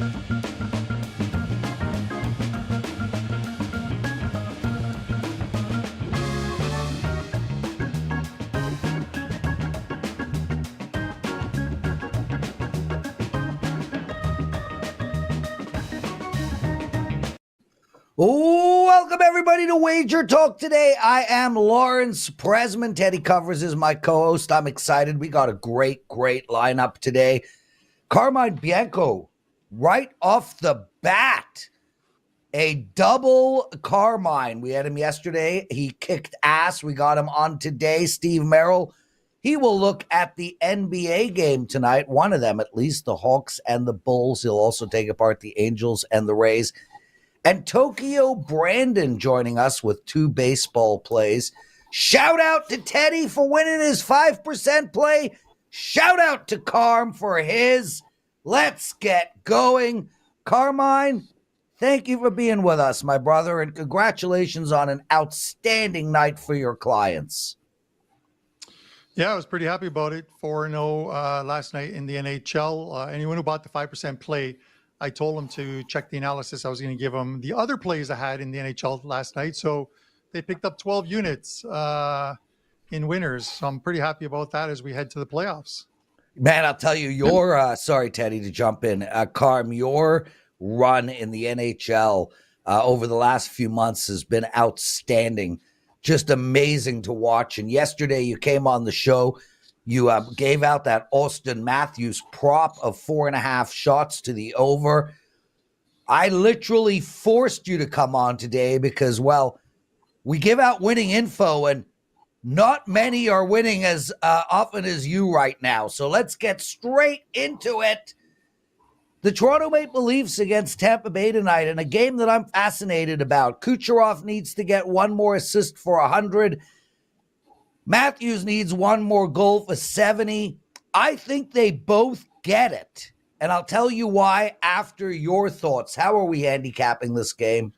Welcome, everybody, to WagerTalk Today. I am Lawrence. Prez and Teddy covers is my co-host. I'm excited. We got a great lineup today. Carmine Bianco, right off the bat, a double Carmine. We had him yesterday. He kicked ass. We got him on today. Steve Merril, he will look at the NBA game tonight, one of them at least, the Hawks and the Bulls. He'll also take apart the Angels and the Rays. And Tokyo Brandon joining us with two baseball plays. Shout out to Teddy for winning his 5% play. Shout out to Carm for his. Let's get going. Carmine, thank you for being with us, my brother, and congratulations on an outstanding night for your clients. Yeah, I was pretty happy about it. 4-0 last night in the NHL. Anyone who bought the 5% play, I told him to check the analysis. I was going to give him the other plays I had in the NHL last night. So they picked up 12 units in winners. So I'm pretty happy about that as we head to the playoffs. Man, I'll tell you, your sorry, Teddy, to jump in. Carm, your run in the NHL over the last few months has been outstanding. Just amazing to watch. And yesterday you came on the show. You gave out that Austin Matthews prop of 4.5 shots to the over. I literally forced you to come on today because, well, we give out winning info and not many are winning as often as you right now. So let's get straight into it. The Toronto Maple Leafs against Tampa Bay tonight in a game that I'm fascinated about. Kucherov needs to get one more assist for 100. Matthews needs one more goal for 70. I think they both get it. And I'll tell you why after your thoughts. How are we handicapping this game?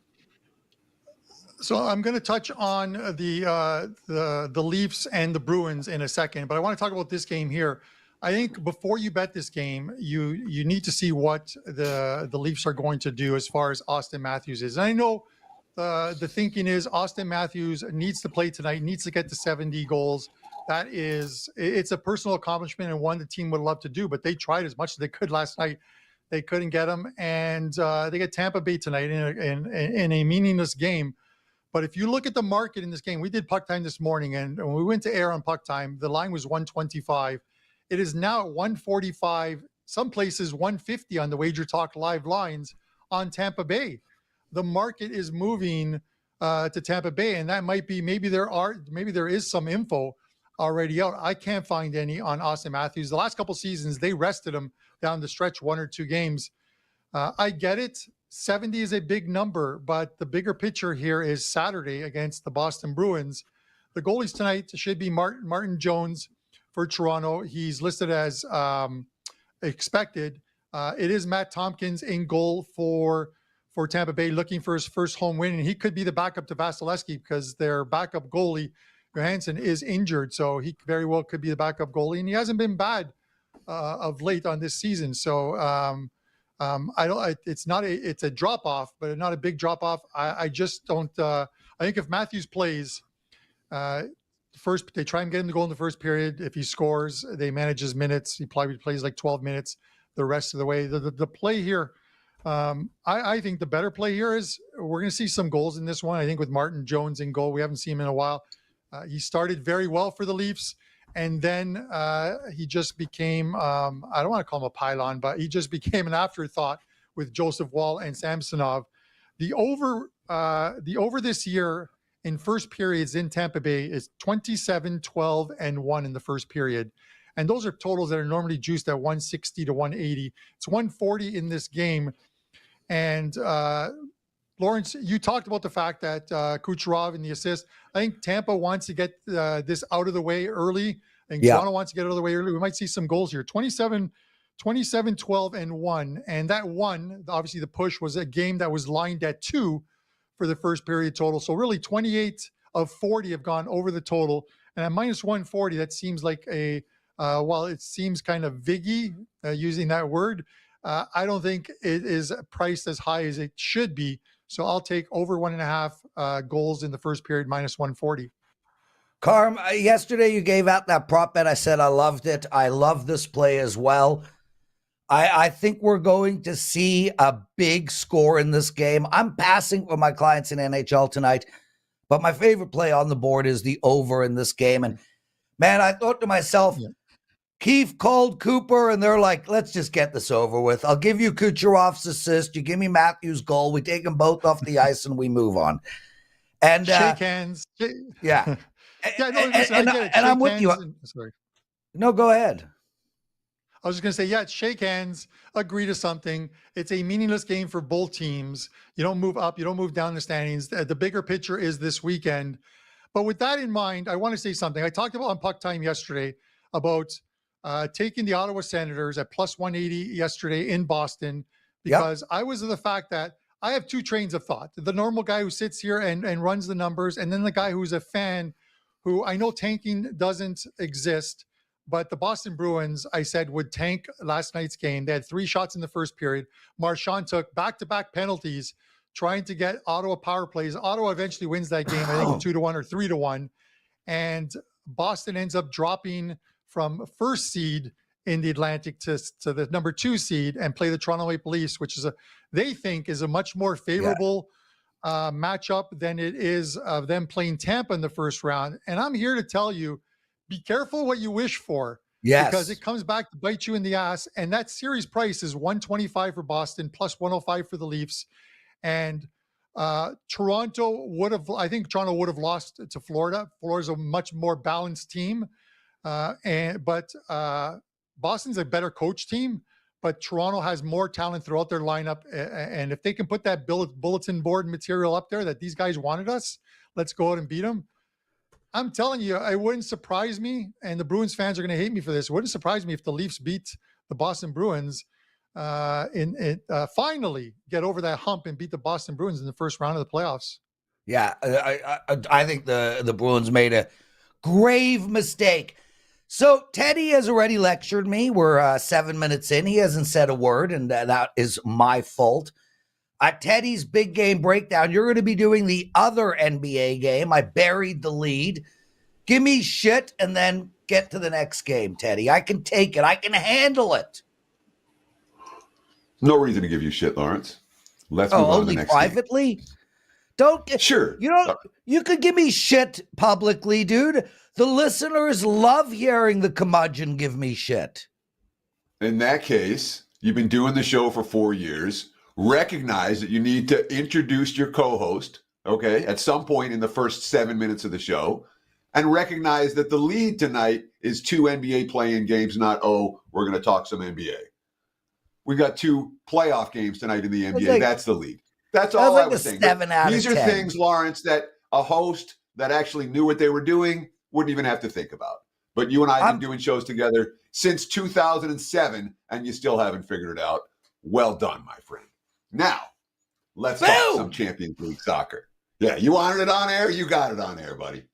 So I'm going to touch on the Leafs and the Bruins in a second, but I want to talk about this game here. I think before you bet this game, you need to see what the Leafs are going to do as far as Austin Matthews is. And I know the thinking is Austin Matthews needs to play tonight, needs to get to 70 goals. It's a personal accomplishment and one the team would love to do, but they tried as much as they could last night. They couldn't get him, and they get Tampa Bay tonight in a meaningless game. But if you look at the market in this game, we did Puck Time this morning, and when we went to air on Puck Time, the line was 125. It is now at 145, some places 150 on the WagerTalk live lines on Tampa Bay. The market is moving to Tampa Bay, and that might be maybe there is some info already out. I can't find any on Austin Matthews. The last couple seasons, they rested him down the stretch 1 or 2 games. I get it. 70 is a big number, but the bigger picture here is Saturday against the Boston Bruins. The goalies tonight should be Martin Jones for Toronto. He's listed as expected. It is Matt Tompkins in goal for Tampa Bay, looking for his first home win, and he could be the backup to Vasilevsky because their backup goalie Johansson is injured, so he very well could be the backup goalie, and he hasn't been bad of late on this season. So it's a drop off, but not a big drop off. I just don't. I think if Matthews plays, first they try and get him to go in the first period. If he scores, they manage his minutes. He probably plays like 12 minutes the rest of the way. The play here. I think the better play here is we're going to see some goals in this one. I think with Martin Jones in goal, we haven't seen him in a while. He started very well for the Leafs, and then he just became, I don't want to call him a pylon, but he just became an afterthought with Joseph Wall and Samsonov. The over this year in first periods in Tampa Bay is 27, 12, and 1 in the first period. And those are totals that are normally juiced at 160 to 180. It's 140 in this game. And Lawrence, you talked about the fact that Kucherov in the assist. I think Tampa wants to get this out of the way early. I think Toronto wants to get out of the way early. We might see some goals here. 27, 12, and 1. And that 1, obviously the push was a game that was lined at 2 for the first period total. So really 28 of 40 have gone over the total. And at minus 140, that seems like while it seems kind of viggy using that word, I don't think it is priced as high as it should be. So I'll take over 1.5 goals in the first period, minus 140. Carm, yesterday you gave out that prop bet. I said I loved it. I love this play as well. I think we're going to see a big score in this game. I'm passing for my clients in NHL tonight, but my favorite play on the board is the over in this game. And man, I thought to myself, Keefe called Cooper, and they're like, let's just get this over with. I'll give you Kucherov's assist. You give me Matthews' goal. We take them both off the ice, and we move on. And shake hands. Yeah. Yeah, no, listen, I get it. And I'm with you. Sorry. No, go ahead. I was just going to say, yeah, shake hands, agree to something. It's a meaningless game for both teams. You don't move up, you don't move down the standings. The bigger picture is this weekend. But with that in mind, I want to say something. I talked about on Puck Time yesterday about taking the Ottawa Senators at plus 180 yesterday in Boston, because I was of the fact that I have two trains of thought. The normal guy who sits here and runs the numbers, and then the guy who's a fan who I know tanking doesn't exist. But the Boston Bruins, I said, would tank last night's game. They had 3 shots in the first period. Marchand took back-to-back penalties trying to get Ottawa power plays. Ottawa eventually wins that game, I think 2-1 or 3-1. And Boston ends up dropping from first seed in the Atlantic to the number 2 seed and play the Toronto Maple Leafs, which is they think is a much more favorable matchup than it is of them playing Tampa in the first round. And I'm here to tell you, be careful what you wish for, because it comes back to bite you in the ass. And that series price is 125 for Boston, plus 105 for the Leafs. And I think Toronto would have lost to Florida. Florida's a much more balanced team. But Boston's a better coach team, but Toronto has more talent throughout their lineup. And if they can put that bulletin board material up there that these guys wanted us, let's go out and beat them. I'm telling you, it wouldn't surprise me, and the Bruins fans are going to hate me for this. It wouldn't surprise me if the Leafs beat the Boston Bruins finally get over that hump and beat the Boston Bruins in the first round of the playoffs. Yeah, I think the Bruins made a grave mistake. So Teddy has already lectured me. We're 7 minutes in. He hasn't said a word, and that is my fault. Teddy's big game breakdown, you're going to be doing the other NBA game. I buried the lead. Give me shit and then get to the next game, Teddy. I can take it. I can handle it. No reason to give you shit, Lawrence. Let's move on to the next privately? game. Don't get Sure. You could give me shit publicly, dude. The listeners love hearing the curmudgeon give me shit. In that case, you've been doing the show for 4 years. Recognize that you need to introduce your co-host, okay, at some point in the first 7 minutes of the show, and recognize that the lead tonight is 2 NBA play-in games, not, we're going to talk some NBA. We've got 2 playoff games tonight in the NBA. That's the lead. That's all I was saying. These are things, Lawrence, that a host that actually knew what they were doing wouldn't even have to think about. But you and I have been doing shows together since 2007, and you still haven't figured it out. Well done, my friend. Now, let's talk some Champions League soccer. Yeah, you wanted it on air? You got it on air, buddy.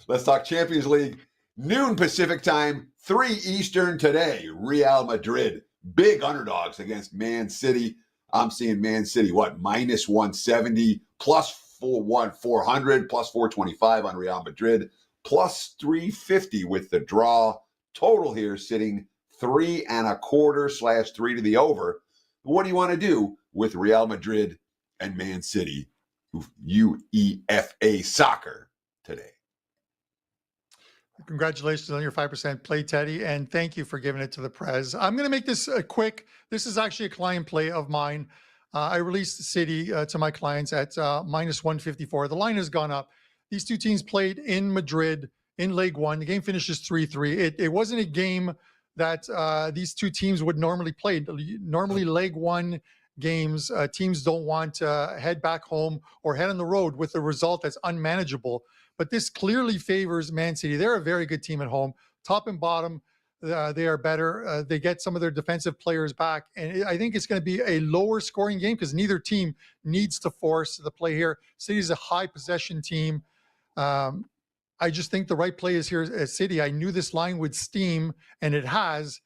Let's talk Champions League. Noon Pacific time, 3 Eastern today. Real Madrid, big underdogs against Man City. I'm seeing Man City, minus 170, plus 400, plus 425 on Real Madrid, plus 350 with the draw. Total here sitting 3.25/3 to the over. What do you want to do with Real Madrid and Man City, UEFA soccer today? Congratulations on your 5% play, Teddy, and thank you for giving it to the Prez. I'm going to make this quick. This is actually a client play of mine. I released City to my clients at minus 154. The line has gone up. These two teams played in Madrid in Leg 1. The game finishes 3-3. It wasn't a game that these two teams would normally play. Normally, Leg 1 games, teams don't want to head back home or head on the road with a result that's unmanageable. But this clearly favors Man City. They're a very good team at home. Top and bottom, they are better. They get some of their defensive players back. And I think it's going to be a lower scoring game because neither team needs to force the play here. City's a high possession team. I just think the right play is here at City. I knew this line would steam, and it has.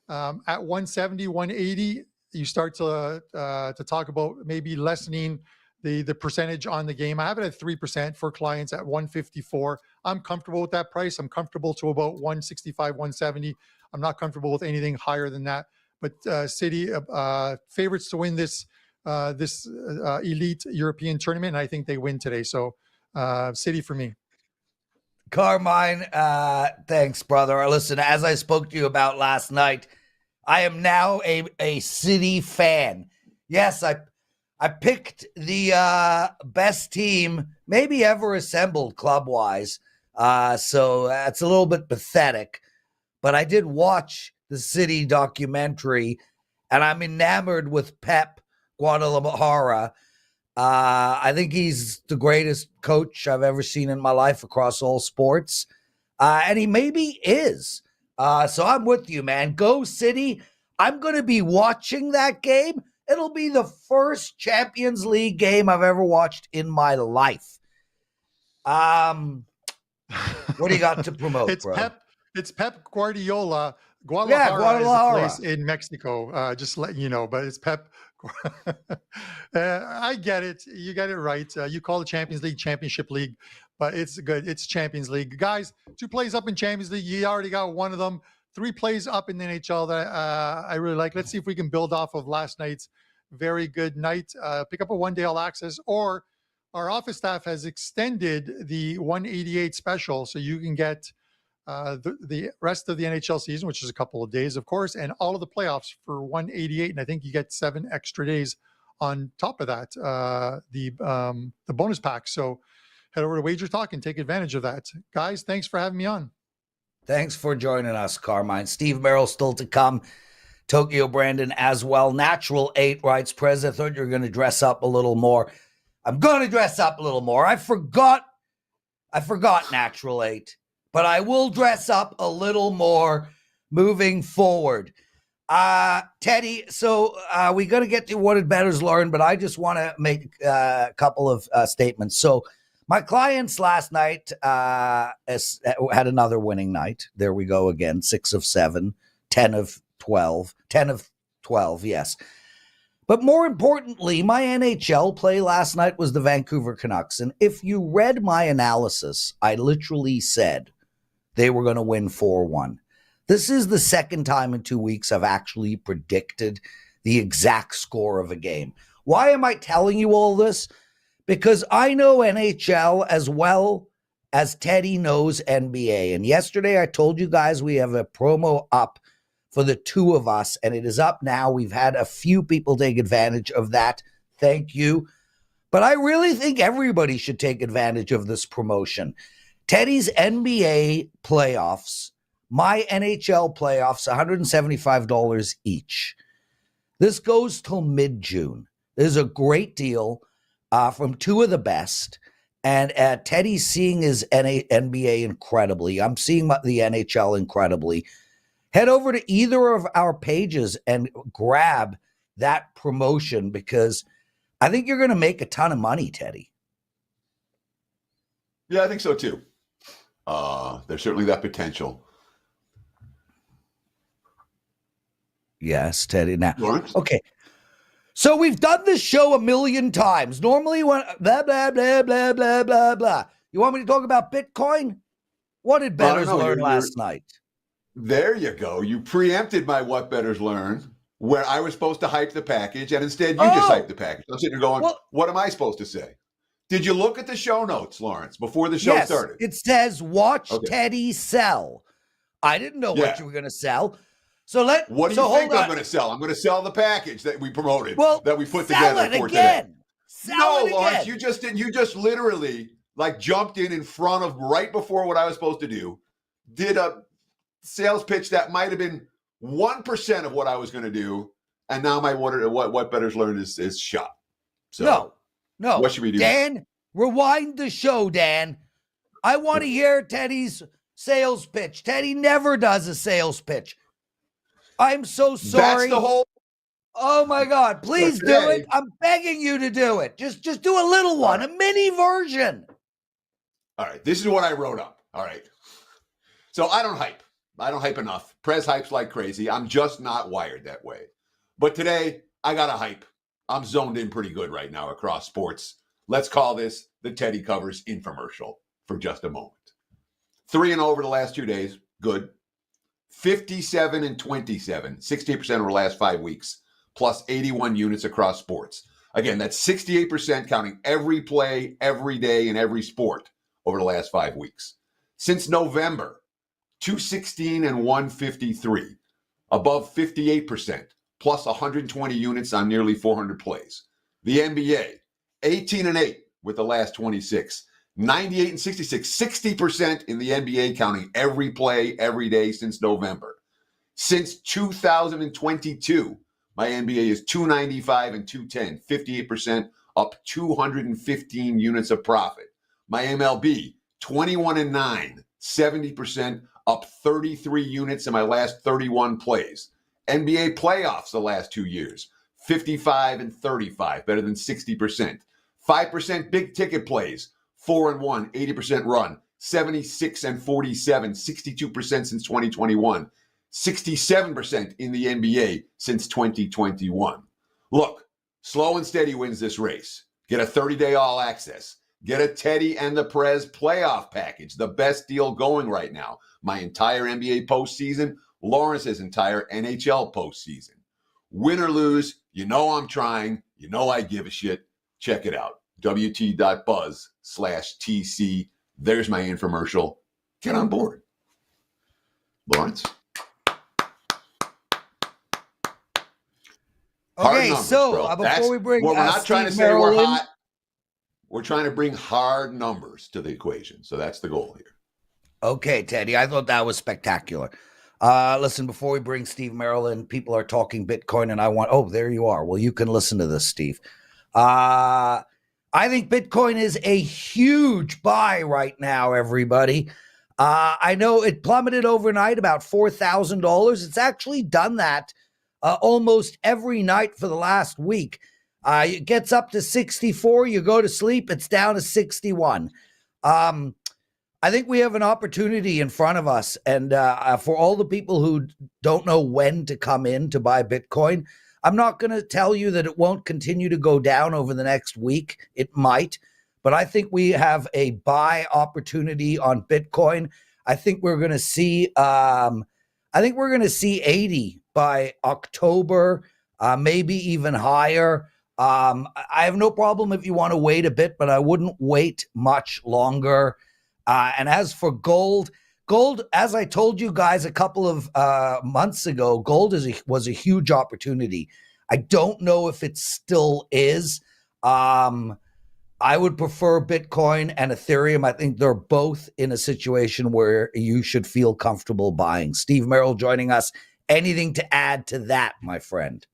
At 170, 180, you start to talk about maybe lessening the percentage on the game. I have it at 3% for clients at 154. I'm comfortable with that price. I'm comfortable to about 165, 170. I'm not comfortable with anything higher than that. But City favorites to win this elite European tournament, and I think they win today. So City for me. Carmine, thanks, brother. Listen, as I spoke to you about last night, I am now a City fan. Yes, I picked the best team maybe ever assembled club-wise. So that's a little bit pathetic. But I did watch the City documentary, and I'm enamored with Pep Guadalajara. I think he's the greatest coach I've ever seen in my life across all sports. And he maybe is. So I'm with you, man. Go City. I'm going to be watching that game. It'll be the first Champions League game I've ever watched in my life. What do you got to promote, bro? It's Pep Guardiola. Guadalajara is a place in Mexico. Just letting you know, but it's Pep. I get it. You get it right. You call it Champions League, Championship League, but it's good. It's Champions League. Guys, 2 plays up in Champions League. You already got one of them. 3 plays up in the NHL that I really like. Let's see if we can build off of last night's very good night. Pick up a 1-day all access, or our office staff has extended the 188 special, so you can get the rest of the NHL season, which is a couple of days, of course, and all of the playoffs for 188. And I think you get 7 extra days on top of that, the bonus pack. So head over to WagerTalk and take advantage of that. Guys, thanks for having me on. Thanks for joining us, Carmine. Steve Merril still to come. Tokyo Brandon as well. Natural 8 writes, Prez, I thought you were going to dress up a little more. I'm going to dress up a little more. I forgot Natural 8. But I will dress up a little more moving forward. Teddy, so we're going to get to what did bettors learn, but I just want to make a couple of statements. So my clients last night had another winning night. There we go again, 6 of 7, 10 of 12, 10 of 12, yes. But more importantly, my NHL play last night was the Vancouver Canucks. And if you read my analysis, I literally said they were going to win 4-1. This is the second time in 2 weeks I've actually predicted the exact score of a game. Why am I telling you all this? Because I know NHL as well as Teddy knows NBA. And yesterday I told you guys we have a promo up for the 2 of us, and it is up now. We've had a few people take advantage of that. Thank you. But I really think everybody should take advantage of this promotion. Teddy's NBA playoffs, my NHL playoffs, $175 each. This goes till mid-June. This is a great deal from 2 of the best. And Teddy's seeing his NBA incredibly. I'm seeing the NHL incredibly. Head over to either of our pages and grab that promotion because I think you're going to make a ton of money, Teddy. Yeah, I think so too. There's certainly that potential. Yes, Teddy. Now, Lawrence? okay. So we've done this show a million times. Normally when blah, blah, blah, blah, blah, blah, blah. You want me to talk about Bitcoin? What did bettors learn last night? There you go. You preempted my what bettors learn, where I was supposed to hype the package, and instead you just hyped the package. I'm sitting here going, what am I supposed to say? Did you look at the show notes, Lawrence, before the show started? It says watch Teddy sell. I didn't know what you were going to sell. What do you think I'm going to sell? I'm going to sell the package that we promoted, that we put together for today. No, Lawrence, you just didn't. You just literally jumped in front of right before what I was supposed to do, did a sales pitch that might have been 1% of what I was going to do, and now my what bettors learned is shot. So no. What should we do? Dan, rewind the show, Dan. I want to hear Teddy's sales pitch. Teddy never does a sales pitch. I'm so sorry. That's the whole. Oh my God! Please do it. I'm begging you to do it. Just do a little one, a mini version. All right. This is what I wrote up. All right. So I don't hype. I don't hype enough. Prez hypes like crazy. I'm just not wired that way. But today, I got to hype. I'm zoned in pretty good right now across sports. Let's call this the Teddy Covers Infomercial for just a moment. 3-0 over the last 2 days. Good. 57 and 27, 68% over the last 5 weeks, plus 81 units across sports. Again, that's 68% counting every play, every day, in every sport over the last 5 weeks. Since November, 216 and 153, above 58%, plus 120 units on nearly 400 plays. The NBA, 18 and 8 with the last 26, 98 and 66, 60% in the NBA counting every play, every day since November. Since 2022, my NBA is 295 and 210, 58%, up 215 units of profit. My MLB, 21 and 9, 70%, up 33 units in my last 31 plays. NBA playoffs the last 2 years, 55 and 35, better than 60%. 5% big ticket plays, 4 and 1, 80% run, 76 and 47, 62% since 2021, 67% in the NBA since 2021. Look, slow and steady wins this race. Get a 30-day all access. Get a Teddy and the Prez playoff package, the best deal going right now. My entire NBA postseason, Lawrence's entire NHL postseason. Win or lose, you know I'm trying. You know I give a shit. Check it out. WT.buzz/TC. There's my infomercial. Get on board. Lawrence? Okay, numbers, so before we bring we're not trying to say Merril we're in, hot. We're trying to bring hard numbers to the equation. So that's the goal here. Okay, Teddy, I thought that was spectacular. Listen, before we bring Steve Merril in, people are talking Bitcoin, and oh, there you are. Well, you can listen to this, Steve. I think Bitcoin is a huge buy right now, everybody. I know it plummeted overnight about $4,000. It's actually done that almost every night for the last week. It gets up to 64. You go to sleep, it's down to 61. I think we have an opportunity in front of us. And for all the people who don't know when to come in to buy Bitcoin, I'm not going to tell you that it won't continue to go down over the next week. It might, but I think we have a buy opportunity on Bitcoin. I think we're going to see, 80 by October, maybe even higher. I have no problem if you want to wait a bit, but I wouldn't wait much longer. And as for gold, as I told you guys a couple of months ago, gold was a huge opportunity. I don't know if it still is. I would prefer Bitcoin and Ethereum. I think they're both in a situation where you should feel comfortable buying. Steve Merril joining us. Anything to add to that, my friend?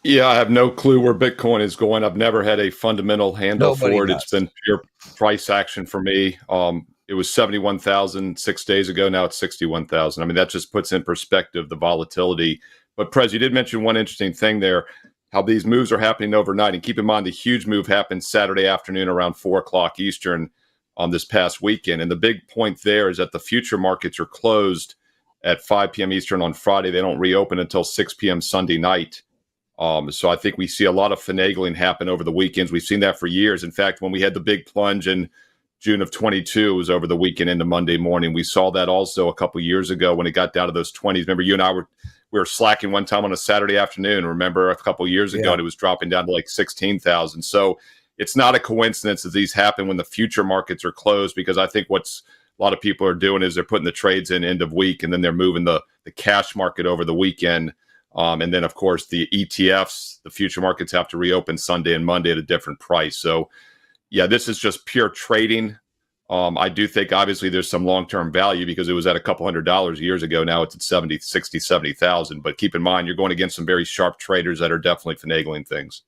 Yeah, I have no clue where Bitcoin is going. I've never had a fundamental handle Nobody for it. does. It's been pure price action for me. It was 71,000 6 days ago. Now it's 61,000. I mean, that just puts in perspective the volatility. But Prez, you did mention one interesting thing there, how these moves are happening overnight. And keep in mind, the huge move happened Saturday afternoon around 4 o'clock Eastern on this past weekend. And the big point there is that the future markets are closed at 5 p.m. Eastern on Friday. They don't reopen until 6 p.m. Sunday night. So I think we see a lot of finagling happen over the weekends. We've seen that for years. In fact, when we had the big plunge in June of 22, it was over the weekend into Monday morning. We saw that also a couple of years ago when it got down to those 20s. Remember, you and I we were slacking one time on a Saturday afternoon. Remember a couple of years ago, and it was dropping down to like 16,000. So it's not a coincidence that these happen when the future markets are closed, because I think what's a lot of people are doing is they're putting the trades in end of week, and then they're moving the cash market over the weekend. And then, of course, the ETFs, the future markets have to reopen Sunday and Monday at a different price. So, yeah, this is just pure trading. I do think, obviously, there's some long-term value because it was at a couple $100 years ago. Now it's at 70, 60, 70,000. But keep in mind, you're going against some very sharp traders that are definitely finagling things.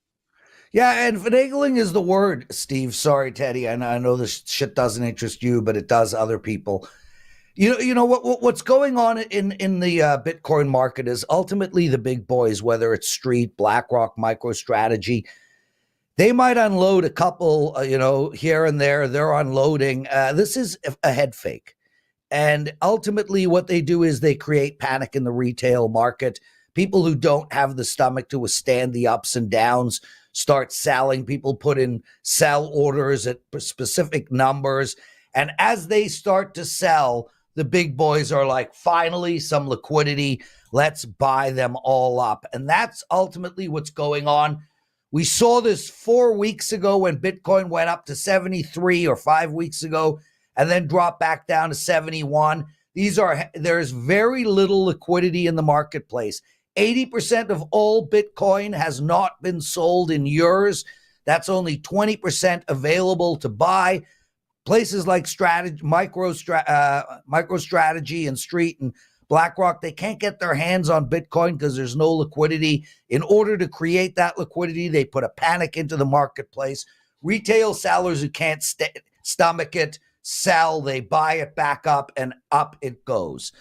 Yeah, and finagling is the word, Steve. Sorry, Teddy. And I know this shit doesn't interest you, but it does other people. You know what's going on in the Bitcoin market is ultimately the big boys, whether it's Street, BlackRock, MicroStrategy, they might unload a couple, here and there. They're unloading. This is a head fake. And ultimately, what they do is they create panic in the retail market. People who don't have the stomach to withstand the ups and downs start selling. People put in sell orders at specific numbers. And as they start to sell, the big boys are like, finally, some liquidity. Let's buy them all up. And that's ultimately what's going on. We saw this 4 weeks ago when Bitcoin went up to 73, or 5 weeks ago, and then dropped back down to 71. There's very little liquidity in the marketplace. 80% of all Bitcoin has not been sold in years. That's only 20% available to buy. Places like MicroStrategy and Street and BlackRock, they can't get their hands on Bitcoin because there's no liquidity. In order to create that liquidity, they put a panic into the marketplace. Retail sellers who can't stomach it sell, they buy it back up, and up it goes.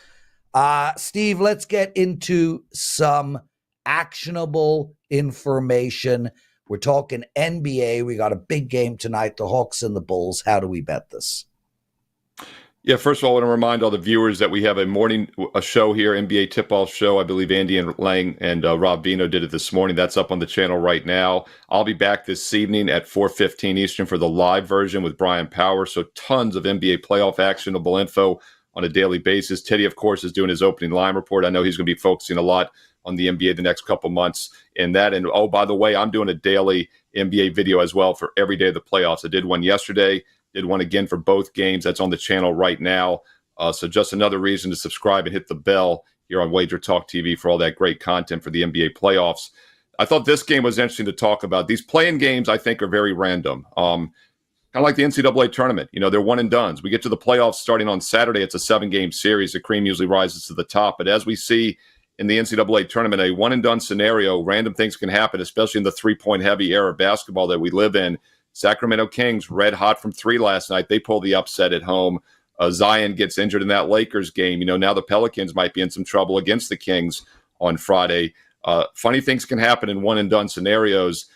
Steve, let's get into some actionable information. We're talking NBA. We got a big game tonight, the Hawks and the Bulls. How do we bet this? Yeah, first of all, I want to remind all the viewers that we have a show here, NBA tip-off show. I believe Andy and Lang and Rob Vino did it this morning. That's up on the channel right now. I'll be back this evening at 4:15 Eastern for the live version with Brian Power. So tons of NBA playoff actionable info on a daily basis. Teddy, of course, is doing his opening line report. I know he's going to be focusing a lot on the NBA the next couple months in that. And oh, by the way, I'm doing a daily NBA video as well for every day of the playoffs. I did one yesterday, did one again for both games. That's on the channel right now. So just another reason to subscribe and hit the bell here on WagerTalk TV for all that great content for the NBA playoffs. I thought this game was interesting to talk about. These play-in games, I think, are very random. Kind of like the NCAA tournament. You know, they're one and dones. We get to the playoffs starting on Saturday. It's a 7-game series. The cream usually rises to the top. But as we see in the NCAA tournament, a one-and-done scenario, random things can happen, especially in the three-point heavy era of basketball that we live in. Sacramento Kings, red hot from 3 last night. They pull the upset at home. Zion gets injured in that Lakers game. You know, now the Pelicans might be in some trouble against the Kings on Friday. Funny things can happen in one-and-done scenarios.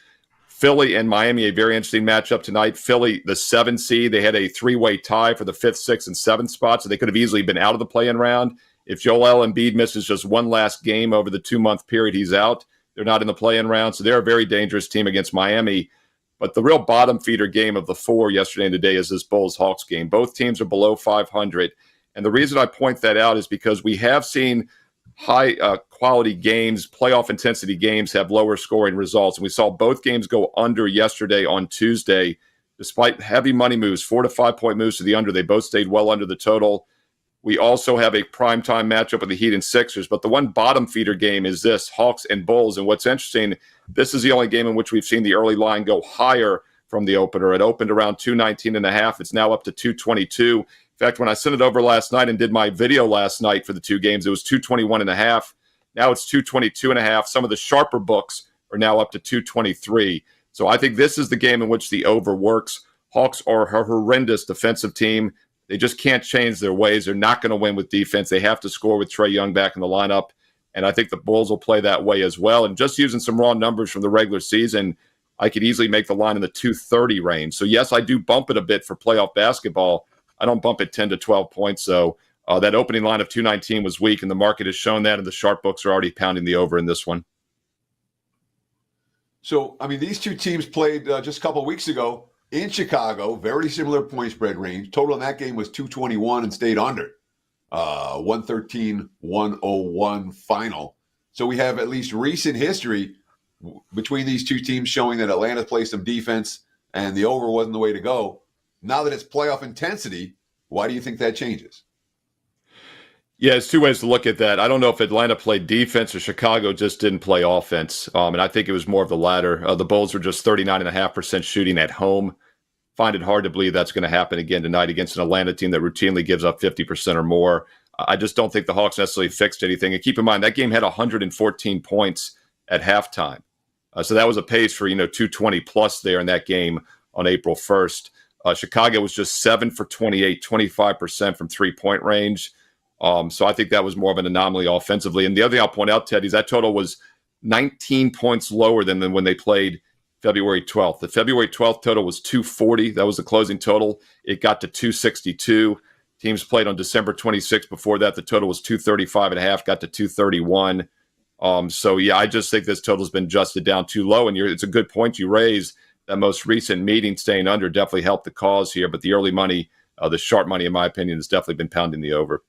Philly and Miami, a very interesting matchup tonight. Philly, the 7 seed, they had a 3-way tie for the 5th, 6th, and 7th spot, so they could have easily been out of the play-in round. If Joel Embiid misses just one last game over the 2-month period, he's out. They're not in the play-in round, so they're a very dangerous team against Miami. But the real bottom feeder game of the 4 yesterday and today is this Bulls-Hawks game. Both teams are below 500. And the reason I point that out is because we have seen high quality games, playoff intensity games have lower scoring results. And we saw both games go under yesterday on Tuesday. Despite heavy money moves, 4 to 5 point moves to the under, they both stayed well under the total. We also have a primetime matchup with the Heat and Sixers. But the one bottom feeder game is this, Hawks and Bulls. And what's interesting, this is the only game in which we've seen the early line go higher from the opener. It opened around 219.5. It's now up to 222. In fact, when I sent it over last night and did my video last night for the 2 games, it was 221.5. Now it's 222.5. Some of the sharper books are now up to 223. So I think this is the game in which the over works. Hawks are a horrendous defensive team. They just can't change their ways. They're not going to win with defense. They have to score with Trae Young back in the lineup. And I think the Bulls will play that way as well. And just using some raw numbers from the regular season, I could easily make the line in the 230 range. So, yes, I do bump it a bit for playoff basketball. I don't bump it 10 to 12 points. So that opening line of 219 was weak, and the market has shown that, and the sharp books are already pounding the over in this one. So, I mean, these two teams played just a couple of weeks ago in Chicago, very similar point spread range. Total in that game was 221 and stayed under. 113-101 final. So we have at least recent history between these two teams showing that Atlanta plays some defense and the over wasn't the way to go. Now that it's playoff intensity, why do you think that changes? Yeah, it's 2 ways to look at that. I don't know if Atlanta played defense or Chicago just didn't play offense. And I think it was more of the latter. The Bulls were just 39.5% shooting at home. Find it hard to believe that's going to happen again tonight against an Atlanta team that routinely gives up 50% or more. I just don't think the Hawks necessarily fixed anything. And keep in mind, that game had 114 points at halftime. So that was a pace for, 220 plus there in that game on April 1st. Chicago was just 7 for 28, 25% from 3-point range. So I think that was more of an anomaly offensively. And the other thing I'll point out, Ted, is that total was 19 points lower than when they played February 12th. The February 12th total was 240. That was the closing total. It got to 262. Teams played on December 26th. Before that, the total was 235.5, got to 231. So, yeah, I just think this total has been adjusted down too low. And it's a good point you raise. That most recent meeting staying under definitely helped the cause here. But the early money, the sharp money, in my opinion, has definitely been pounding the over.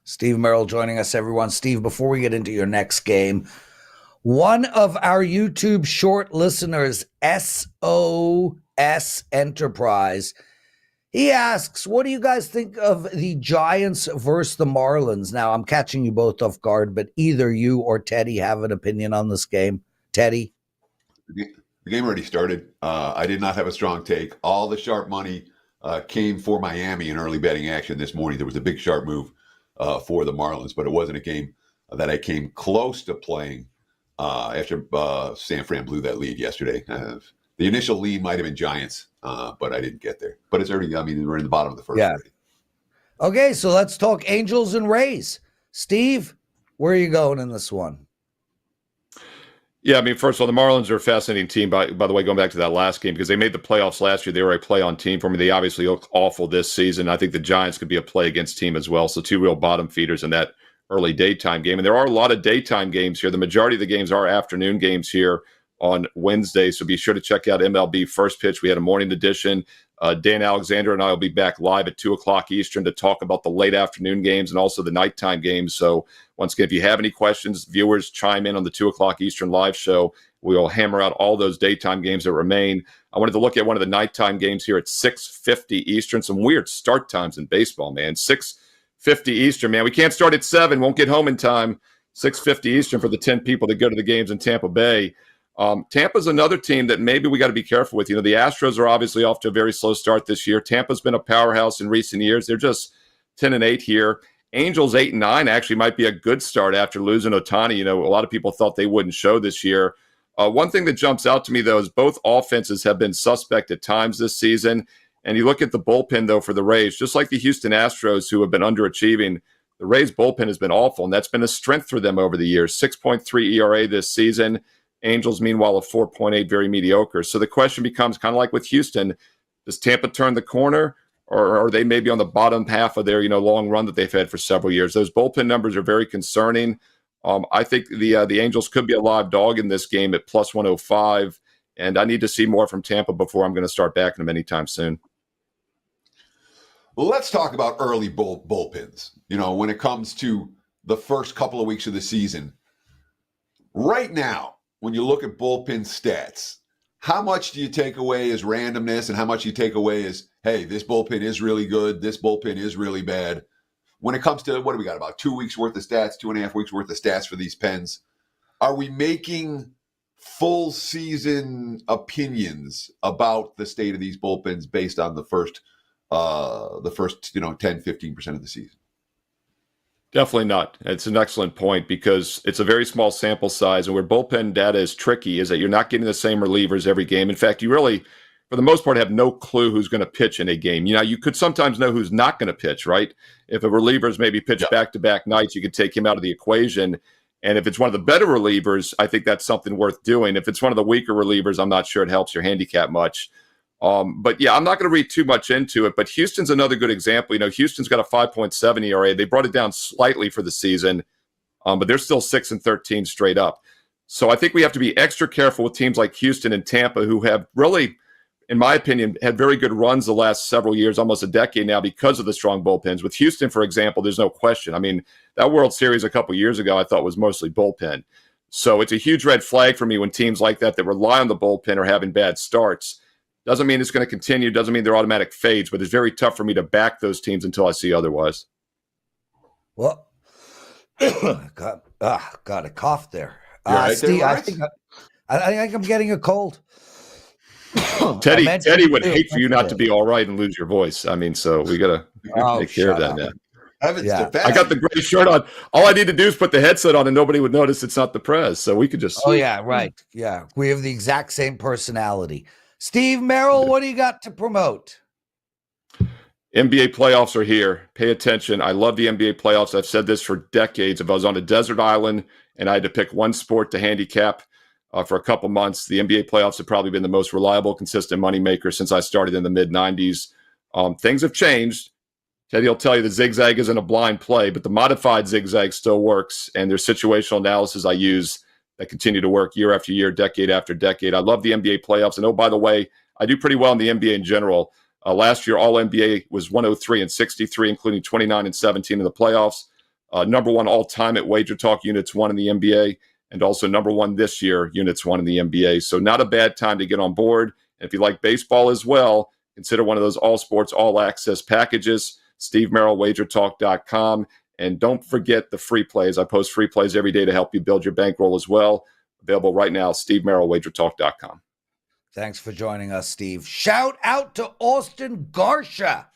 Steve Merril joining us, everyone. Steve, before we get into your next game, one of our YouTube short listeners, SOS Enterprise, he asks, what do you guys think of the Giants versus the Marlins? Now, I'm catching you both off guard, but either you or Teddy have an opinion on this game. Teddy? The game already started. I did not have a strong take. All the sharp money came for Miami in early betting action this morning. There was a big sharp move for the Marlins, but it wasn't a game that I came close to playing after San Fran blew that lead yesterday. The initial lead might have been Giants, but I didn't get there. But it's already, we're in the bottom of the first. Yeah. Already. Okay, so let's talk Angels and Rays. Steve, where are you going in this one? Yeah, first of all, the Marlins are a fascinating team, by the way, going back to that last game, because they made the playoffs last year. They were a play-on team for me. They obviously look awful this season. I think the Giants could be a play-against team as well. So two real bottom feeders in that early daytime game. And there are a lot of daytime games here. The majority of the games are afternoon games here on Wednesday. So be sure to check out MLB First Pitch. We had a morning edition. Dan Alexander and I will be back live at 2 o'clock Eastern to talk about the late afternoon games and also the nighttime games. So once again, if you have any questions, viewers, chime in on the 2 o'clock Eastern live show. We will hammer out all those daytime games that remain. I wanted to look at one of the nighttime games here at 6:50 Eastern. Some weird start times in baseball, man. 6:50 Eastern, man. We can't start at 7, won't get home in time. 6:50 Eastern for the 10 people that go to the games in Tampa Bay. Tampa's another team that maybe we got to be careful with. The Astros are obviously off to a very slow start this year. Tampa's been a powerhouse in recent years. They're just 10-8 here. Angels 8-9 actually might be a good start after losing Ohtani. A lot of people thought they wouldn't show this year. One thing that jumps out to me, though, is both offenses have been suspect at times this season. And you look at the bullpen, though, for the Rays, just like the Houston Astros, who have been underachieving, the Rays bullpen has been awful, and that's been a strength for them over the years. 6.3 ERA this season. Angels, meanwhile, a 4.8, very mediocre. So the question becomes kind of like with Houston, does Tampa turn the corner, or are they maybe on the bottom half of their long run that they've had for several years? Those bullpen numbers are very concerning. I think the Angels could be a live dog in this game at plus 105, and I need to see more from Tampa before I'm going to start backing them anytime soon. Well, let's talk about early bullpens. When it comes to the first couple of weeks of the season, right now, when you look at bullpen stats, how much do you take away as randomness and how much you take away as, hey, this bullpen is really good, this bullpen is really bad? When it comes to, what do we got, about 2 weeks worth of stats, 2.5 weeks worth of stats for these pens? Are we making full season opinions about the state of these bullpens based on the first 10, 15% of the season? Definitely not. It's an excellent point because it's a very small sample size, and where bullpen data is tricky is that you're not getting the same relievers every game. In fact, you really, for the most part, have no clue who's going to pitch in a game. You could sometimes know who's not going to pitch, right? If a reliever's maybe pitched back-to-back nights, you could take him out of the equation. And if it's one of the better relievers, I think that's something worth doing. If it's one of the weaker relievers, I'm not sure it helps your handicap much. But yeah, I'm not going to read too much into it, but Houston's another good example. Houston's got a 5.7 ERA. They brought it down slightly for the season, but they're still 6-13 straight up. So I think we have to be extra careful with teams like Houston and Tampa, who have really, in my opinion, had very good runs the last several years, almost a decade now, because of the strong bullpens. With Houston, for example, there's no question. That World Series a couple years ago, I thought was mostly bullpen. So it's a huge red flag for me when teams like that rely on the bullpen are having bad starts. Doesn't mean it's going to continue. Doesn't mean they're automatic fades, but it's very tough for me to back those teams until I see otherwise. Well, got a cough there. Right Steve, there, I think I'm getting a cold. Teddy would hate for you not to be all right and lose your voice. So we got to take care of that now. I got the gray shirt on. All I need to do is put the headset on and nobody would notice it's not the Prez. So we could just. Oh, yeah, right. Yeah. We have the exact same personality. Steve Merril, what do you got to promote? NBA playoffs are here. Pay attention. I love the NBA playoffs. I've said this for decades. If I was on a desert island and I had to pick one sport to handicap for a couple months, the NBA playoffs have probably been the most reliable, consistent moneymaker since I started in the mid-'90s. Things have changed. Teddy will tell you the zigzag isn't a blind play, but the modified zigzag still works. And there's situational analysis I use that continue to work year after year, decade after decade. I love the NBA playoffs. And oh, by the way, I do pretty well in the NBA in general. Last year, all NBA was 103 and 63, including 29 and 17 in the playoffs. Number one all time at WagerTalk, units one in the NBA, and also number one this year, units one in the NBA. So not a bad time to get on board. And if you like baseball as well, consider one of those all sports, all access packages. Steve Merril, WagerTalk.com. And don't forget the free plays. I post free plays every day to help you build your bankroll as well. Available right now, Steve Merril, WagerTalk.com. Thanks for joining us, Steve. Shout out to Austin Garsha.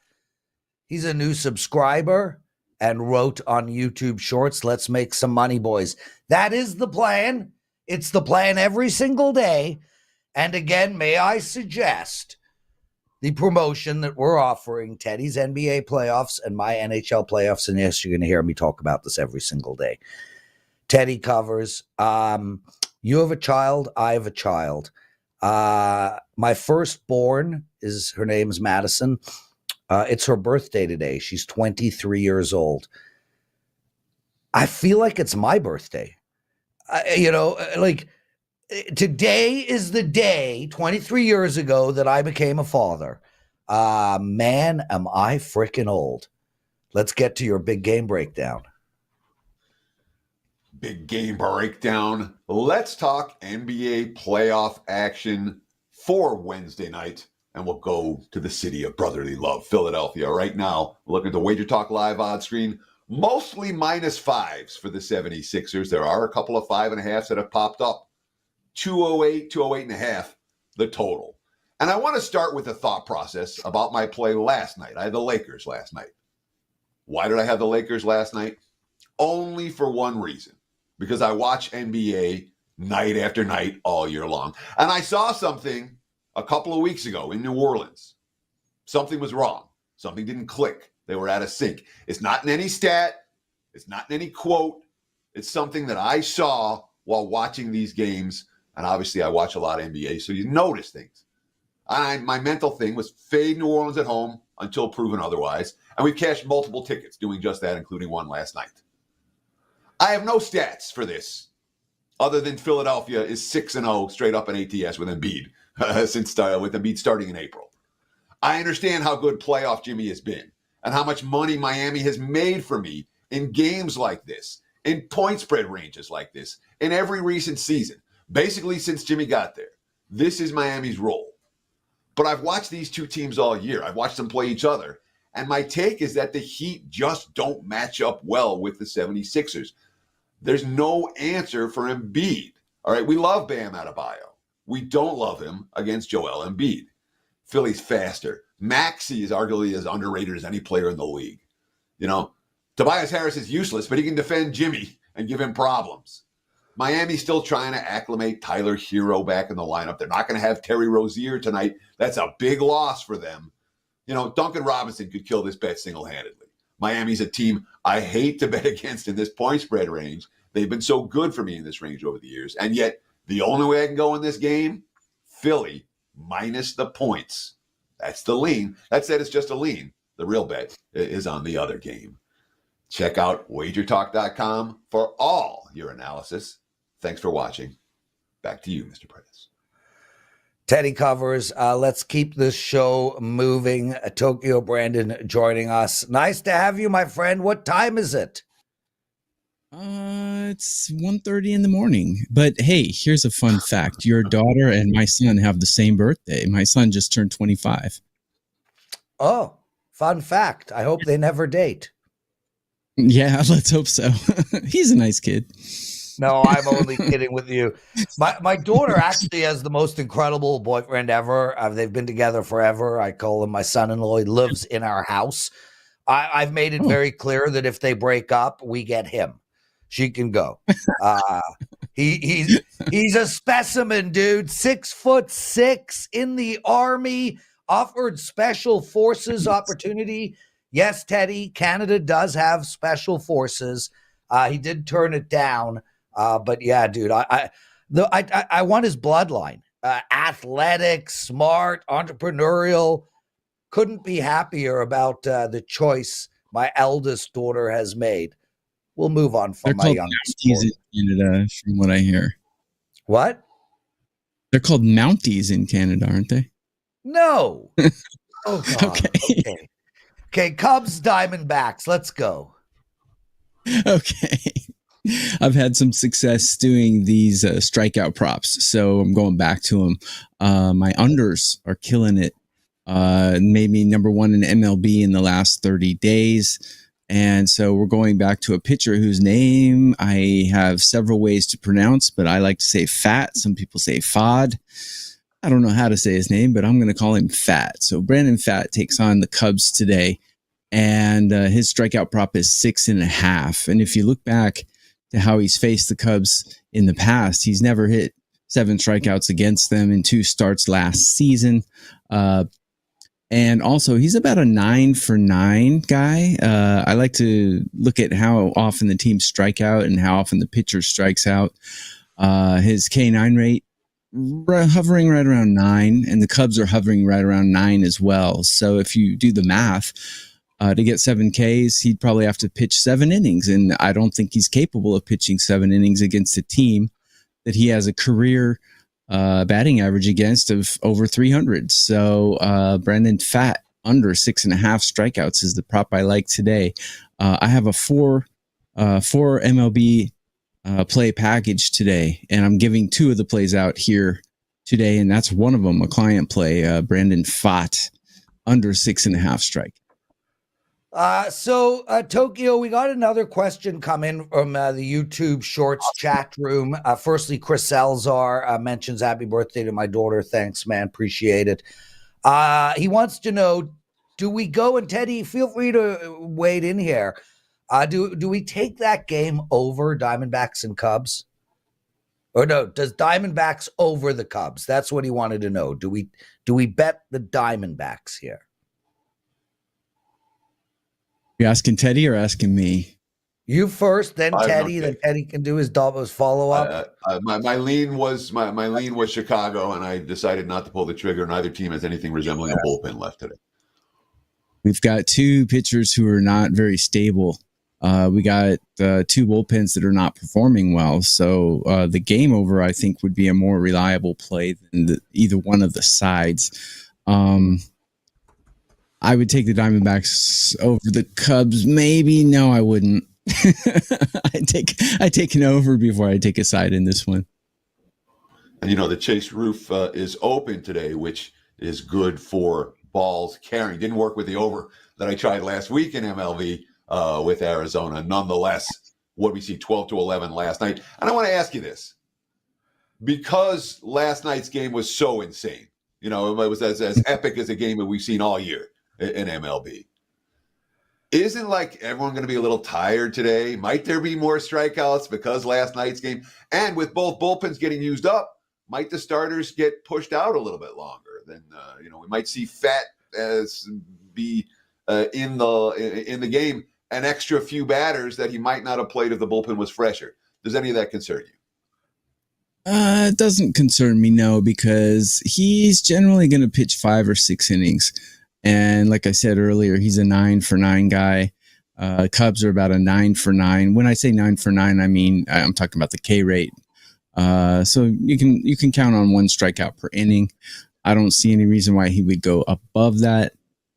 He's a new subscriber and wrote on YouTube Shorts, "Let's make some money, boys." That is the plan. It's the plan every single day. And again, may I suggest the promotion that we're offering, Teddy's NBA playoffs and my NHL playoffs. And yes, you're going to hear me talk about this every single day. Teddy covers. You have a child. I have a child. My firstborn her name's Madison. It's her birthday today. She's 23 years old. I feel like it's my birthday. Today is the day 23 years ago that I became a father. Man, am I freaking old. Let's get to your big game breakdown. Big game breakdown. Let's talk NBA playoff action for Wednesday night. And we'll go to the city of brotherly love, Philadelphia. Right now, look at the WagerTalk Live odds screen. Mostly -5s for the 76ers. There are a couple of 5.5s that have popped up. 208, 208.5, the total. And I want to start with a thought process about my play last night. I had the Lakers last night. Why did I have the Lakers last night? Only for one reason. Because I watch NBA night after night all year long. And I saw something a couple of weeks ago in New Orleans. Something was wrong. Something didn't click. They were out of sync. It's not in any stat. It's not in any quote. It's something that I saw while watching these games. And obviously, I watch a lot of NBA, so you notice things. My mental thing was fade New Orleans at home until proven otherwise. And we've cashed multiple tickets doing just that, including one last night. I have no stats for this other than Philadelphia is 6-0 straight up in ATS with Embiid, with Embiid starting in April. I understand how good playoff Jimmy has been and how much money Miami has made for me in games like this, in point spread ranges like this, in every recent season. Basically, since Jimmy got there, this is Miami's role. But I've watched these two teams all year. I've watched them play each other. And my take is that the Heat just don't match up well with the 76ers. There's no answer for Embiid. All right, we love Bam Adebayo. We don't love him against Joel Embiid. Philly's faster. Maxey is arguably as underrated as any player in the league. Tobias Harris is useless, but he can defend Jimmy and give him problems. Miami's still trying to acclimate Tyler Hero back in the lineup. They're not going to have Terry Rozier tonight. That's a big loss for them. Duncan Robinson could kill this bet single-handedly. Miami's a team I hate to bet against in this point spread range. They've been so good for me in this range over the years. And yet, the only way I can go in this game, Philly minus the points. That's the lean. That said, it's just a lean. The real bet is on the other game. Check out WagerTalk.com for all your analysis. Thanks for watching. Back to you, Mr. Prez. Teddy covers. Let's keep this show moving. Tokyo Brandon joining us. Nice to have you, my friend. What time is it? It's 1:30 in the morning. But hey, here's a fun fact. Your daughter and my son have the same birthday. My son just turned 25. Oh, fun fact. I hope they never date. Yeah, let's hope so. He's a nice kid. No, I'm only kidding with you. My daughter actually has the most incredible boyfriend ever. They've been together forever. I call him my son-in-law. He lives in our house. I've made it very clear that if they break up, we get him. She can go. He's a specimen, dude. 6'6" in the Army, offered special forces opportunity. Yes, Teddy, Canada does have special forces. He did turn it down. But yeah, dude, I want his bloodline. Athletic, smart, entrepreneurial. couldn't be happier about the choice my eldest daughter has made. We'll move on They're from my called youngest Mounties daughter. in Canada, from what I hear. What? They're called Mounties in Canada, aren't they? No. Oh, God. Okay. Okay, Cubs, Diamondbacks. Let's go. Okay. I've had some success doing these strikeout props, so I'm going back to them. My unders are killing it. Made me number one in MLB in the last 30 days. And so we're going back to a pitcher whose name I have several ways to pronounce, but I like to say Pfaadt. Some people say Pfaadt. I don't know how to say his name, but I'm going to call him Pfaadt. So Brandon Pfaadt takes on the Cubs today, and his strikeout prop is 6.5. And if you look back to how he's faced the Cubs in the past, he's never hit 7 strikeouts against them in 2 starts last season. And also, he's about a 9-for-9 guy. I like to look at how often the teams strike out and how often the pitcher strikes out. His K9 rate hovering right around 9, and the Cubs are hovering right around 9 as well. So if you do the math, to get 7 Ks, he'd probably have to pitch 7 innings, and I don't think he's capable of pitching 7 innings against a team that he has a career batting average against of over 300. So Brandon Pfaadt under 6.5 strikeouts is the prop I like today. I have a 4 MLB play package today, and I'm giving 2 of the plays out here today, and that's one of them, a client play, Brandon Pfaadt under 6.5 strike. So Tokyo, we got another question come in from the YouTube Shorts chat room. Firstly, Chris Salzar mentions happy birthday to my daughter. Thanks, man. Appreciate it. He wants to know, do we go, and Teddy, feel free to wade in here. Do we take that game over Diamondbacks and Cubs? Or no, does Diamondbacks over the Cubs? That's what he wanted to know. Do we bet the Diamondbacks here? You asking Teddy or asking me? You first, then I have Teddy. no Then take. Teddy can do his follow up. My lean was Chicago, and I decided not to pull the trigger. Neither team has anything resembling a bullpen left today. We've got 2 pitchers who are not very stable. We got 2 bullpens that are not performing well. So the game over, I think, would be a more reliable play than either one of the sides. I would take the Diamondbacks over the Cubs. Maybe. No, I wouldn't. I take an over before I take a side in this one. And the Chase roof is open today, which is good for balls carrying. Didn't work with the over that I tried last week in MLB with Arizona. Nonetheless, what we see 12-11 last night. And I want to ask you this, because last night's game was so insane. It was as epic as a game that we've seen all year in MLB. Isn't like everyone going to be a little tired today? Might there be more strikeouts because last night's game, and with both bullpens getting used up, might the starters get pushed out a little bit longer? Then we might see Pfaadt be in the game an extra few batters that he might not have played if the bullpen was fresher. Does any of that concern you? It doesn't concern me, no, because he's generally going to pitch 5 or 6 innings. And like I said earlier, he's a 9-for-9 guy. Cubs are about a 9-for-9. When I say 9-for-9, I mean, I'm talking about the K rate. So you can count on 1 strikeout per inning. I don't see any reason why he would go above that.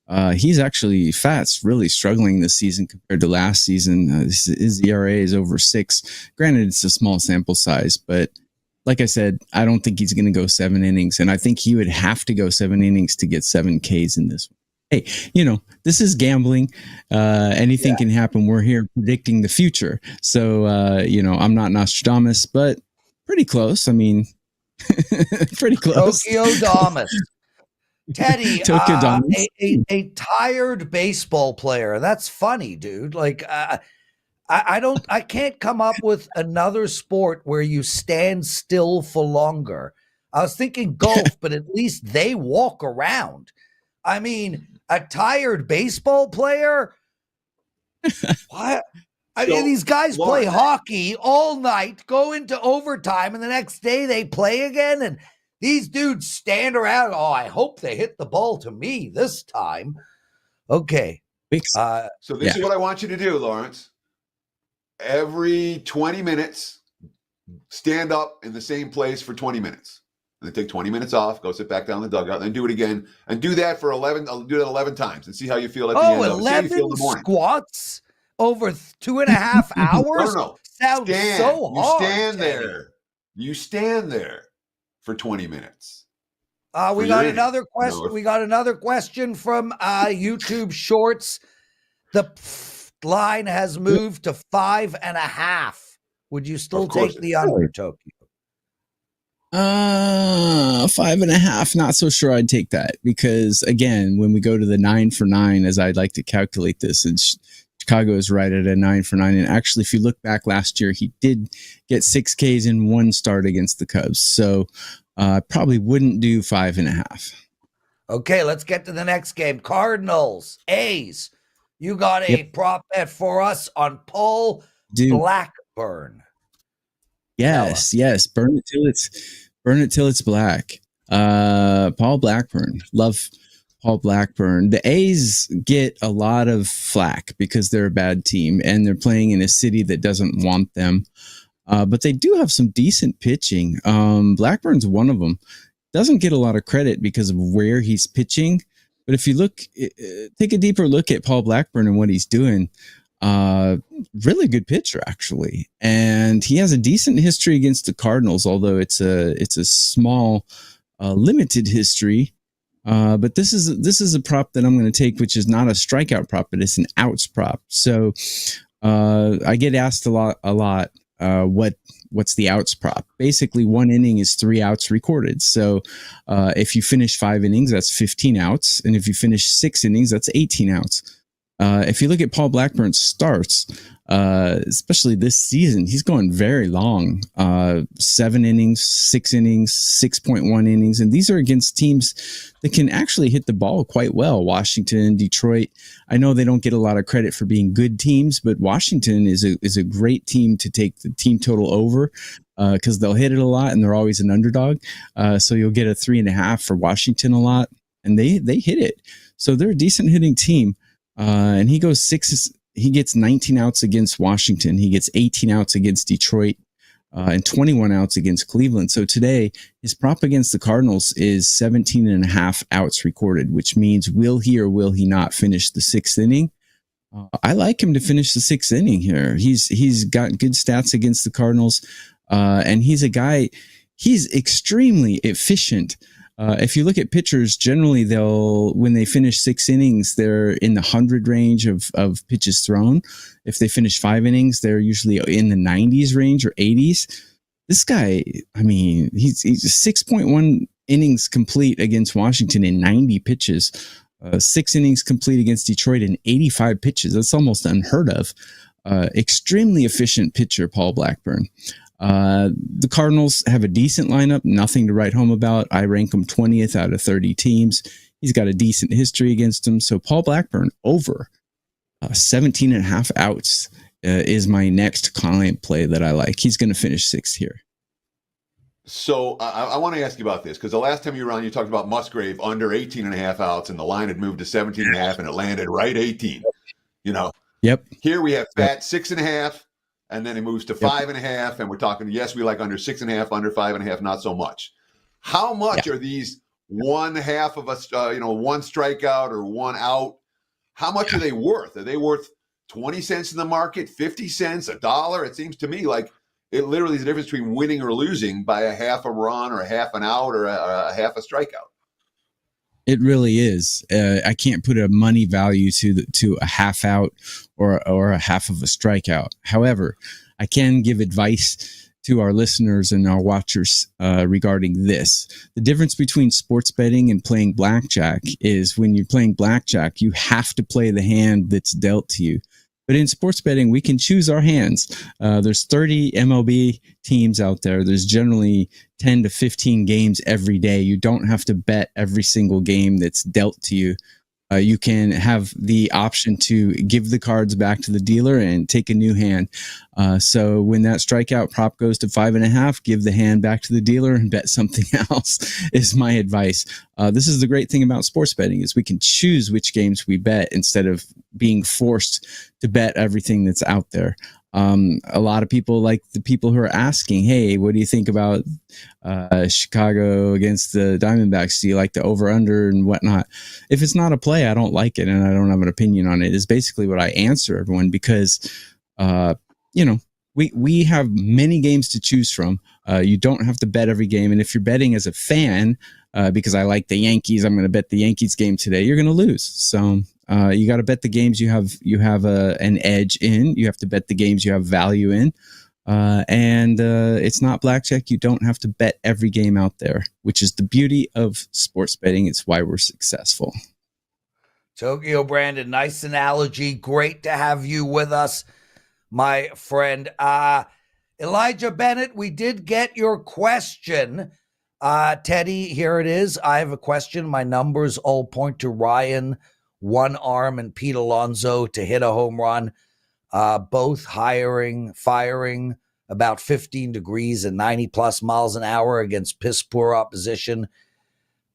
Pfaadt's really struggling this season compared to last season. His ERA is over 6. Granted, it's a small sample size, but like I said, I don't think he's going to go 7 innings. And I think he would have to go 7 innings to get 7 Ks in this one. Hey, this is gambling. Anything can happen. We're here predicting the future. So, I'm not Nostradamus, but pretty close. I mean, pretty close. Tokyo Damas. Teddy, Tokyo Damas. a tired baseball player. That's funny, dude. Like, I can't come up with another sport where you stand still for longer. I was thinking golf, but at least they walk around. I mean, a tired baseball player? What? I mean, these guys play hockey all night, go into overtime, and the next day they play again. And These dudes stand around. Oh, I hope they hit the ball to me this time. Okay. So this is what I want you to do, Lawrence. Every 20 minutes, stand up in the same place for 20 minutes. And then take 20 minutes off, go sit back down in the dugout, then do it again. And do that for 11. I'll do that 11 times and see how you feel at the end of it. See how you feel in the morning. Squats over 2.5 hours? No. Sounds so hard. You stand there. You stand there for 20 minutes. We got another question. We got another question from YouTube Shorts. The line has moved to 5.5. Would you still take the under, Tokyo? 5.5. Not so sure I'd take that, because again, when we go to the 9 for 9, as I'd like to calculate this, and Chicago is right at a 9 for 9. And actually, if you look back last year, he did get 6 Ks in one start against the Cubs. So I probably wouldn't do 5.5. Okay, let's get to the next game. Cardinals, A's. You got a prop bet for us on Paul Blackburn. Yes. Burn it till it's black. Paul Blackburn. Love Paul Blackburn. The A's get a lot of flack because they're a bad team and they're playing in a city that doesn't want them. But they do have some decent pitching. Blackburn's one of them. Doesn't get a lot of credit because of where he's pitching. But if you take a deeper look at Paul Blackburn and what he's doing, really good pitcher, actually. And he has a decent history against the Cardinals, although it's a small, limited history. But this is a prop that I'm going to take, which is not a strikeout prop, but it's an outs prop. So I get asked a lot, what's the outs prop? Basically, 1 inning is 3 outs recorded. So if you finish 5 innings, that's 15 outs. And if you finish 6 innings, that's 18 outs. If you look at Paul Blackburn's starts, especially this season, he's going very long, 7 innings, 6 innings, 6.1 innings. And these are against teams that can actually hit the ball quite well. Washington, Detroit. I know they don't get a lot of credit for being good teams, but Washington is a great team to take the team total over because they'll hit it a lot and they're always an underdog. So you'll get a 3.5 for Washington a lot, and they hit it. So they're a decent hitting team. And he goes 6. He gets 19 outs against Washington. He gets 18 outs against Detroit, and 21 outs against Cleveland. So today, his prop against the Cardinals is 17.5 outs recorded, which means will he or will he not finish the 6th inning? I like him to finish the 6th inning here. He's got good stats against the Cardinals, and he's a guy. He's extremely efficient. If you look at pitchers, generally when they finish 6 innings, they're in the 100 range of pitches thrown. If they finish 5 innings, they're usually in the 90s range or 80s. This guy, I mean, he's 6.1 innings complete against Washington in 90 pitches, 6 innings complete against Detroit in 85 pitches. That's almost unheard of. Extremely efficient pitcher, Paul Blackburn. The Cardinals have a decent lineup, nothing to write home about. I rank them 20th out of 30 teams. He's got a decent history against them. So Paul Blackburn over 17.5 outs is my next client play that I like. He's going to finish 6th here. So I want to ask you about this because the last time you were on, you talked about Musgrave under 18.5 outs and the line had moved to 17.5 and it landed right 18. Yep. Here we have Pfaadt 6.5. And then it moves to 5.5, and we're talking. Yes, we like under 6.5, under 5.5, not so much. How much are these 1/2 of us? 1 strikeout or 1 out. How much are they worth? Are they worth 20 cents in the market, 50 cents, $1? It seems to me like it literally is the difference between winning or losing by a half a run or a half an out or a half a strikeout. It really is. I can't put a money value to a half out or a half of a strikeout. However, I can give advice to our listeners and our watchers regarding this. The difference between sports betting and playing blackjack is when you're playing blackjack, you have to play the hand that's dealt to you. But in sports betting, we can choose our hands. There's 30 MLB teams out there. There's generally 10 to 15 games every day. You don't have to bet every single game that's dealt to you. You can have the option to give the cards back to the dealer and take a new hand. So when that strikeout prop goes to 5.5, give the hand back to the dealer and bet something else is my advice. This is the great thing about sports betting is we can choose which games we bet instead of being forced to bet everything that's out there. A lot of people, like the people who are asking, hey, what do you think about Chicago against the Diamondbacks? Do you like the over-under and whatnot? If it's not a play, I don't like it, and I don't have an opinion on it, is basically what I answer everyone, because, we have many games to choose from. You don't have to bet every game, and if you're betting as a fan, because I like the Yankees, I'm going to bet the Yankees game today, you're going to lose. So you got to bet the games you have an edge in. You have to bet the games you have value in. And it's not blackjack. You don't have to bet every game out there, which is the beauty of sports betting. It's why we're successful. Tokyo Brandon, nice analogy. Great to have you with us, my friend. Elijah Bennett, we did get your question. Teddy, here it is. I have a question. My numbers all point to Ryan, one arm, and Pete Alonso to hit a home run. Both firing about 15 degrees and 90 plus miles an hour against piss poor opposition.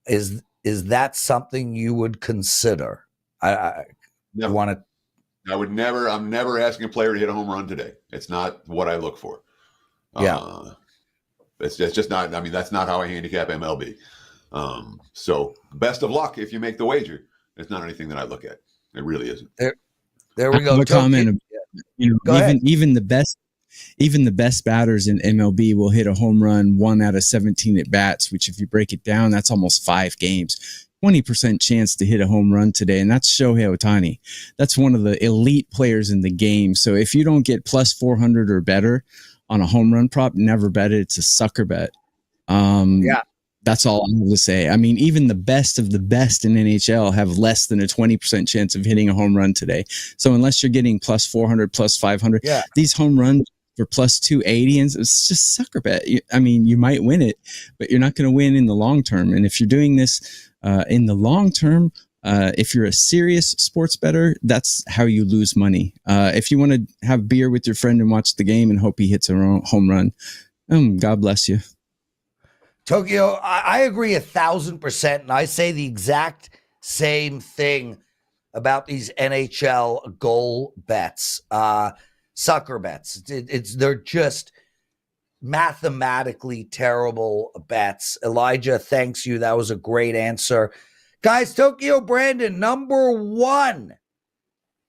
Is that something you would consider? I would never. I'm never asking a player to hit a home run today. It's not what I look for. Yeah. It's just not. I mean, that's not how I handicap MLB. So best of luck if you make the wager. It's not anything that I look at. It really isn't. There we go. I have a comment. Even the best batters in MLB will hit a home run 1 out of 17 at bats, which if you break it down, that's almost 5 games. 20% chance to hit a home run today, and that's Shohei Ohtani. That's one of the elite players in the game. So if you don't get plus 400 or better on a home run prop, never bet it. It's a sucker bet. That's all I'm going to say. I mean, even the best of the best in NHL have less than a 20% chance of hitting a home run today. So unless you're getting plus 400, plus 500, these home runs for plus 280, and it's just sucker bet. I mean, you might win it, but you're not going to win in the long term. And if you're doing this in the long term, if you're a serious sports bettor, that's how you lose money. If you want to have beer with your friend and watch the game and hope he hits a home run, God bless you. Tokyo, I agree 1,000%, and I say the exact same thing about these NHL goal bets, sucker bets. They're just mathematically terrible bets. Elijah, thanks you. That was a great answer. Guys, Tokyo Brandon, number 1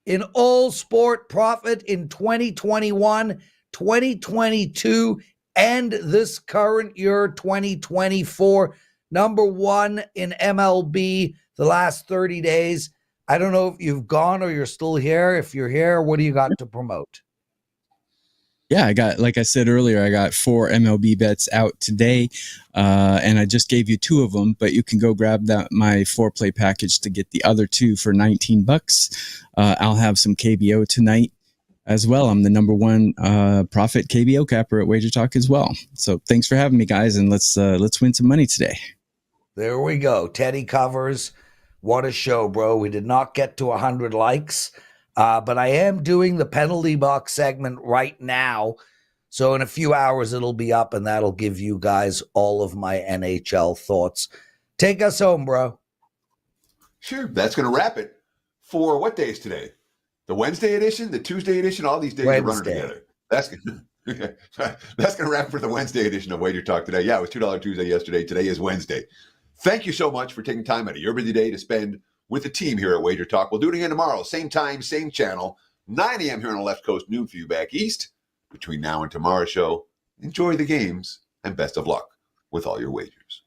in all sport profit in 2021, 2022, and this current year, 2024. Number 1 in MLB the last 30 days. I don't know if you've gone or you're still here. If you're here, what do you got to promote? Yeah, I got, like I said earlier, I got 4 MLB bets out today, and I just gave you 2 of them, but you can go grab my 4-play package to get the other 2 for $19. I'll have some KBO tonight as well. I'm the number 1 profit KBO capper at WagerTalk as well. So thanks for having me, guys, and let's win some money today. There we go. Teddy covers. What a show, bro. We did not get to 100 likes. But I am doing the penalty box segment right now. So in a few hours, it'll be up, and that'll give you guys all of my NHL thoughts. Take us home, bro. Sure. That's going to wrap it for what day is today? The Wednesday edition, the Tuesday edition, all these days are running together. That's going to wrap for the Wednesday edition of Wager Talk Today. Yeah, it was $2 Tuesday yesterday. Today is Wednesday. Thank you so much for taking time out of your busy day to spend with the team here at Wager Talk. We'll do it again tomorrow. Same time, same channel, 9 a.m. here on the left coast, noon for you back east. Between now and tomorrow's show, enjoy the games and best of luck with all your wagers.